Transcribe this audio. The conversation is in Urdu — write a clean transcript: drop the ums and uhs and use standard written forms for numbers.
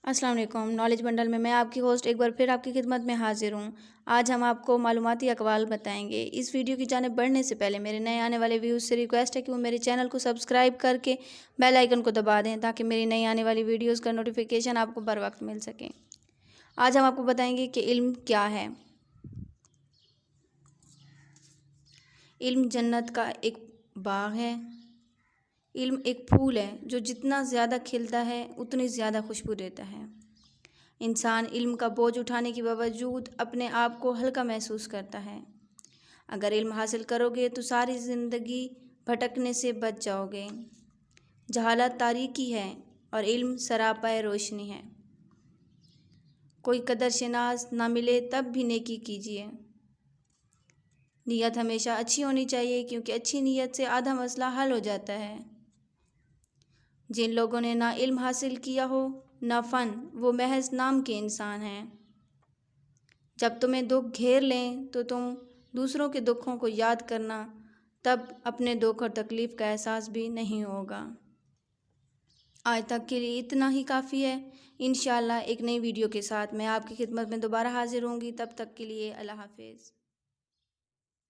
السلام علیکم۔ نالج بنڈل میں آپ کی ہوسٹ ایک بار پھر آپ کی خدمت میں حاضر ہوں۔ آج ہم آپ کو معلوماتی اقوال بتائیں گے۔ اس ویڈیو کی جانب بڑھنے سے پہلے میرے نئے آنے والے ویوز سے ریکویسٹ ہے کہ وہ میرے چینل کو سبسکرائب کر کے بیل آئیکن کو دبا دیں تاکہ میری نئی آنے والی ویڈیوز کا نوٹیفیکیشن آپ کو بر وقت مل سکے۔ آج ہم آپ کو بتائیں گے کہ علم کیا ہے۔ علم جنت کا ایک باغ ہے۔ علم ایک پھول ہے جو جتنا زیادہ کھلتا ہے اتنی زیادہ خوشبو دیتا ہے۔ انسان علم کا بوجھ اٹھانے کے باوجود اپنے آپ کو ہلکا محسوس کرتا ہے۔ اگر علم حاصل کرو گے تو ساری زندگی بھٹکنے سے بچ جاؤ گے۔ جہالت تاریکی ہے اور علم سراپا روشنی ہے۔ کوئی قدر شناس نہ ملے تب بھی نیکی کیجیے۔ نیت ہمیشہ اچھی ہونی چاہیے کیونکہ اچھی نیت سے آدھا مسئلہ حل ہو جاتا ہے۔ جن لوگوں نے نہ علم حاصل کیا ہو نہ فن، وہ محض نام کے انسان ہیں۔ جب تمہیں دکھ گھیر لیں تو تم دوسروں کے دکھوں کو یاد کرنا، تب اپنے دکھ اور تکلیف کا احساس بھی نہیں ہوگا۔ آج تک کے لیے اتنا ہی کافی ہے۔ انشاءاللہ ایک نئی ویڈیو کے ساتھ میں آپ کی خدمت میں دوبارہ حاضر ہوں گی۔ تب تک کے لیے اللہ حافظ۔